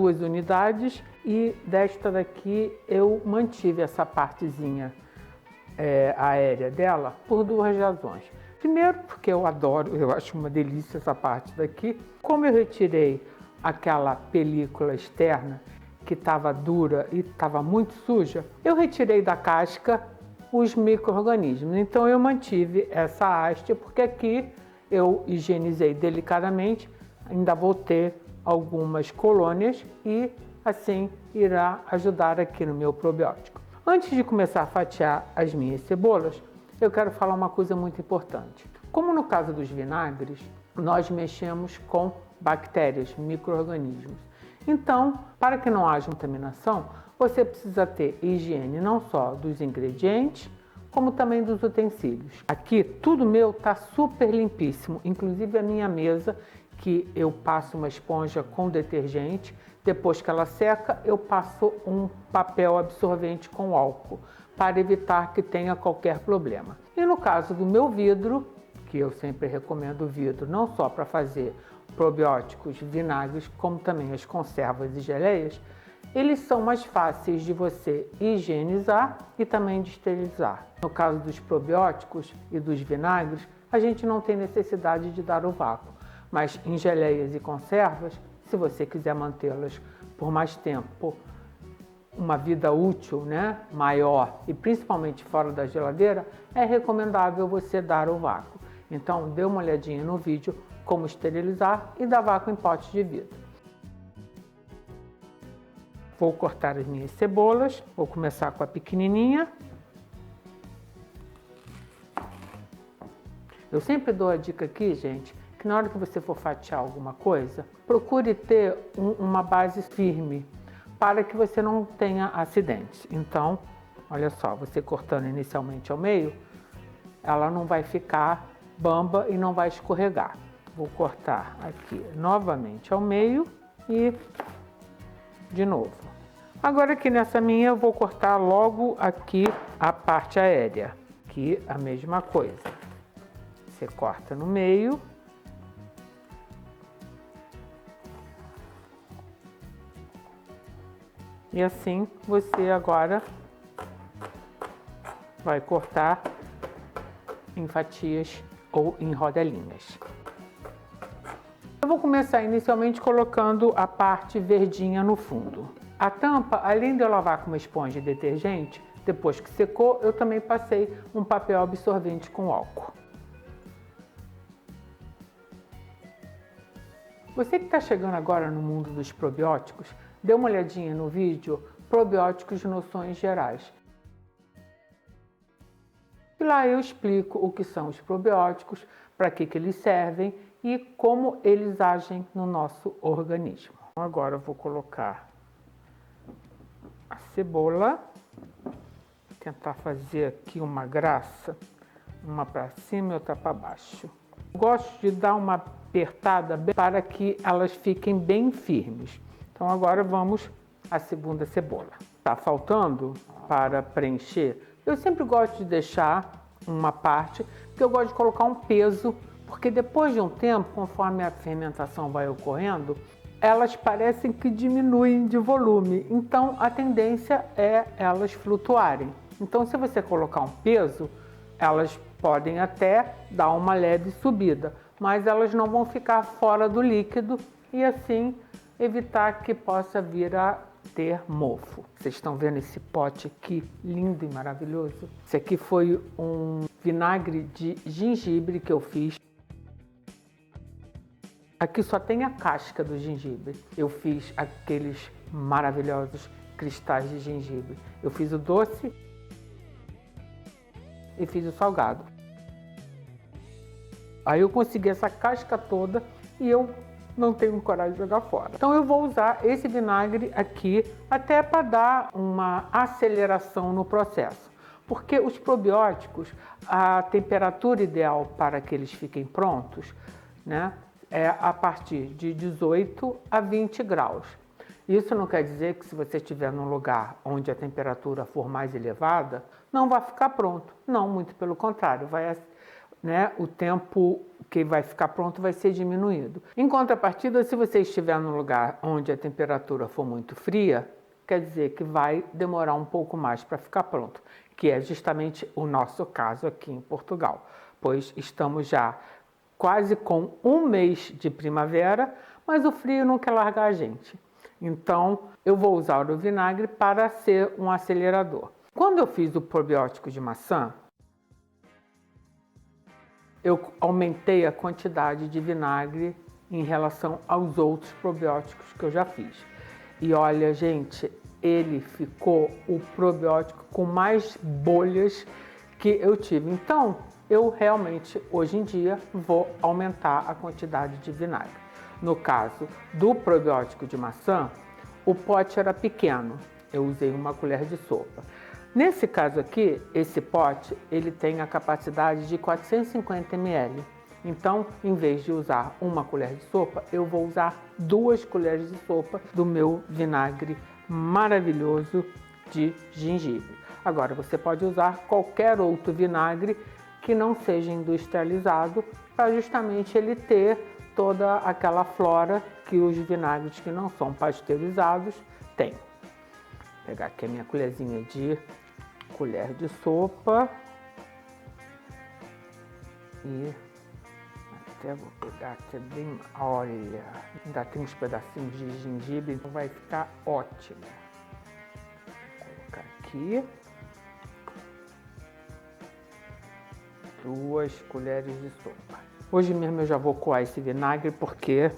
2 unidades e desta daqui eu mantive essa partezinha aérea dela por 2 razões. Primeiro, porque eu adoro, eu acho uma delícia essa parte daqui. Como eu retirei aquela película externa que estava dura e estava muito suja, eu retirei da casca os micro-organismos. Então eu mantive essa haste, porque aqui eu higienizei delicadamente, ainda vou ter algumas colônias e assim irá ajudar aqui no meu probiótico. Antes de começar a fatiar as minhas cebolas, eu quero falar uma coisa muito importante. Como no caso dos vinagres, nós mexemos com bactérias, micro-organismos. Então, para que não haja contaminação, você precisa ter higiene não só dos ingredientes, como também dos utensílios. Aqui, tudo meu está super limpíssimo, inclusive a minha mesa, que eu passo uma esponja com detergente. Depois que ela seca, eu passo um papel absorvente com álcool, para evitar que tenha qualquer problema. E no caso do meu vidro, que eu sempre recomendo vidro, não só para fazer probióticos, vinagres, como também as conservas e geleias, eles são mais fáceis de você higienizar e também de esterilizar. No caso dos probióticos e dos vinagres, a gente não tem necessidade de dar o vácuo, mas em geleias e conservas, se você quiser mantê-las por mais tempo, uma vida útil, né, maior e principalmente fora da geladeira, é recomendável você dar o vácuo. Então, dê uma olhadinha no vídeo como esterilizar e dar vácuo em potes de vidro. Vou cortar as minhas cebolas, vou começar com a pequenininha. Eu sempre dou a dica aqui, gente, que na hora que você for fatiar alguma coisa, procure ter uma base firme, para que você não tenha acidentes. Então, olha só, você cortando inicialmente ao meio, ela não vai ficar bamba e não vai escorregar. Vou cortar aqui novamente ao meio e de novo. Agora aqui nessa minha eu vou cortar logo aqui a parte aérea. Aqui a mesma coisa. Você corta no meio. E assim você agora vai cortar em fatias ou em rodelinhas. Eu vou começar inicialmente colocando a parte verdinha no fundo. A tampa, além de eu lavar com uma esponja de detergente, depois que secou, eu também passei um papel absorvente com álcool. Você que está chegando agora no mundo dos probióticos, dê uma olhadinha no vídeo Probióticos Noções Gerais. E lá eu explico o que são os probióticos, para que eles servem e como eles agem no nosso organismo. Agora eu vou colocar a cebola, tentar fazer aqui uma graça, uma para cima e outra para baixo. Gosto de dar uma apertada para que elas fiquem bem firmes. Então agora vamos à segunda cebola. Tá faltando para preencher? Eu sempre gosto de deixar uma parte, porque eu gosto de colocar um peso, porque depois de um tempo, conforme a fermentação vai ocorrendo, elas parecem que diminuem de volume. Então a tendência é elas flutuarem. Então se você colocar um peso, elas podem até dar uma leve subida, mas elas não vão ficar fora do líquido e assim evitar que possa vir a ter mofo. Vocês estão vendo esse pote aqui, lindo e maravilhoso? Esse aqui foi um vinagre de gengibre que eu fiz. Aqui só tem a casca do gengibre. Eu fiz aqueles maravilhosos cristais de gengibre. Eu fiz o doce e fiz o salgado. Aí eu consegui essa casca toda e eu não tenho coragem de jogar fora. Então eu vou usar esse vinagre aqui até para dar uma aceleração no processo. Porque os probióticos, a temperatura ideal para que eles fiquem prontos, né, é a partir de 18 a 20 graus. Isso não quer dizer que se você estiver num lugar onde a temperatura for mais elevada, não vai ficar pronto. Não, muito pelo contrário, né, o tempo que vai ficar pronto vai ser diminuído. Em contrapartida, se você estiver num lugar onde a temperatura for muito fria, quer dizer que vai demorar um pouco mais para ficar pronto, que é justamente o nosso caso aqui em Portugal, pois estamos já quase com um mês de primavera, mas o frio não quer largar a gente. Então, eu vou usar o vinagre para ser um acelerador. Quando eu fiz o probiótico de maçã, eu aumentei a quantidade de vinagre em relação aos outros probióticos que eu já fiz. E olha, gente, ele ficou o probiótico com mais bolhas que eu tive. Então, eu realmente, hoje em dia, vou aumentar a quantidade de vinagre. No caso do probiótico de maçã, o pote era pequeno, eu usei uma colher de sopa. Nesse caso aqui, esse pote, ele tem a capacidade de 450 ml. Então, em vez de usar uma colher de sopa, eu vou usar 2 colheres de sopa do meu vinagre maravilhoso de gengibre. Agora, você pode usar qualquer outro vinagre que não seja industrializado, para justamente ele ter toda aquela flora que os vinagres que não são pasteurizados têm. Vou pegar aqui a minha colherzinha de sopa e até vou pegar aqui bem, olha, ainda tem uns pedacinhos de gengibre, então vai ficar ótimo. Vou colocar aqui 2 colheres de sopa. Hoje mesmo eu já vou coar esse vinagre porque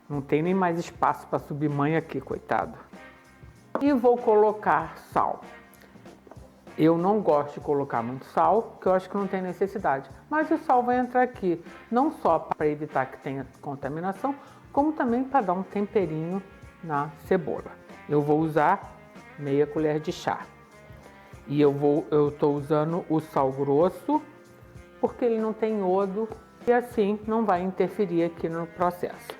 não tem nem mais espaço para subir mãe aqui, coitado. E vou colocar sal. Eu não gosto de colocar muito sal, porque eu acho que não tem necessidade. Mas o sal vai entrar aqui, não só para evitar que tenha contaminação, como também para dar um temperinho na cebola. Eu vou usar meia colher de chá. E eu estou usando o sal grosso, porque ele não tem iodo e assim não vai interferir aqui no processo.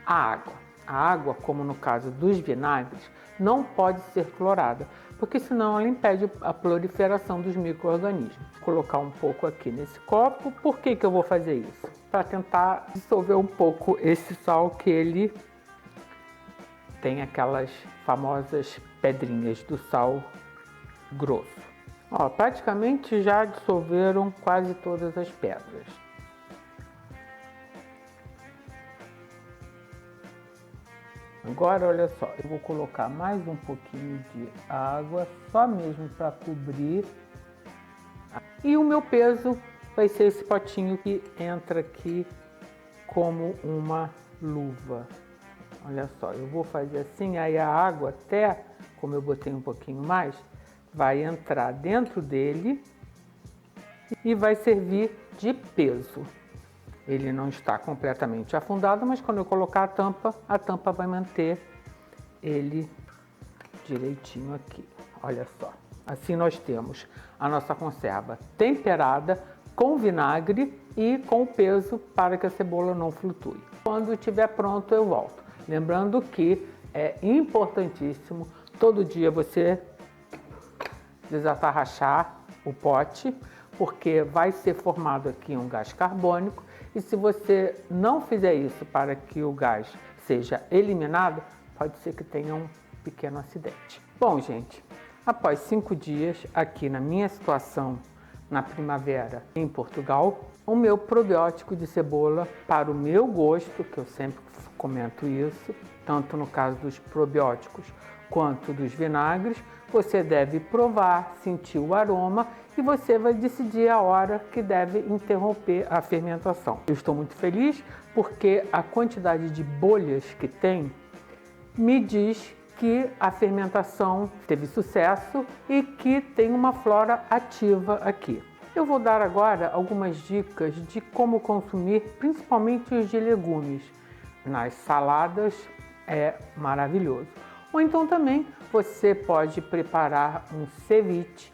A água, como no caso dos vinagres, não pode ser clorada, porque senão ela impede a proliferação dos micro-organismos. Vou colocar um pouco aqui nesse copo. Por que eu vou fazer isso? Para tentar dissolver um pouco esse sal, que ele tem aquelas famosas pedrinhas do sal grosso. Ó, praticamente já dissolveram quase todas as pedras. Agora, olha só, eu vou colocar mais um pouquinho de água, só mesmo para cobrir. E o meu peso vai ser esse potinho que entra aqui como uma luva. Olha só, eu vou fazer assim, aí a água até, como eu botei um pouquinho mais, vai entrar dentro dele e vai servir de peso. Ele não está completamente afundado, mas quando eu colocar a tampa vai manter ele direitinho aqui. Olha só, assim nós temos a nossa conserva temperada com vinagre e com peso para que a cebola não flutue. Quando estiver pronto eu volto. Lembrando que é importantíssimo todo dia você desatarrachar o pote, porque vai ser formado aqui um gás carbônico. E se você não fizer isso para que o gás seja eliminado, pode ser que tenha um pequeno acidente. Bom, gente, após 5 dias aqui na minha situação na primavera em Portugal, o meu probiótico de cebola, para o meu gosto, que eu sempre comento isso, tanto no caso dos probióticos quanto dos vinagres, você deve provar, sentir o aroma e você vai decidir a hora que deve interromper a fermentação. Eu estou muito feliz porque a quantidade de bolhas que tem me diz que a fermentação teve sucesso e que tem uma flora ativa aqui. Eu vou dar agora algumas dicas de como consumir, principalmente os de legumes. Nas saladas é maravilhoso. Ou então também você pode preparar um ceviche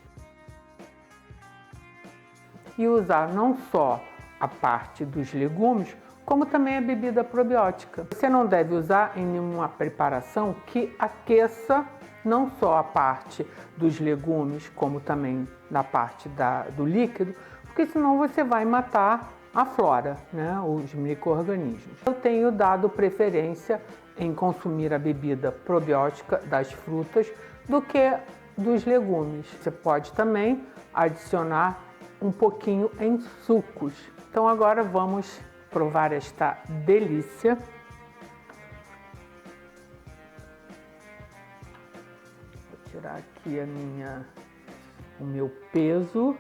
e usar não só a parte dos legumes, como também a bebida probiótica. Você não deve usar em nenhuma preparação que aqueça não só a parte dos legumes, como também da parte do líquido, porque porque senão você vai matar a flora, né, os micro-organismos. Eu tenho dado preferência em consumir a bebida probiótica das frutas do que dos legumes. Você pode também adicionar um pouquinho em sucos. Então agora vamos provar esta delícia. Vou tirar aqui o meu peso.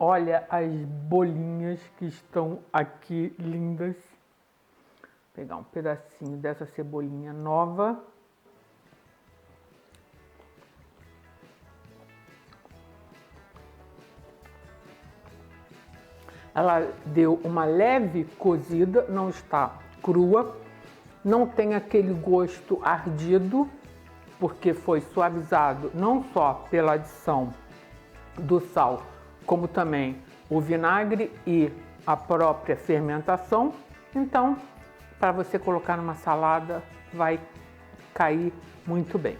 Olha as bolinhas que estão aqui lindas. Vou pegar um pedacinho dessa cebolinha nova. Ela deu uma leve cozida, não está crua, não tem aquele gosto ardido, porque foi suavizado não só pela adição do sal, como também o vinagre e a própria fermentação. Então, para você colocar numa salada, vai cair muito bem.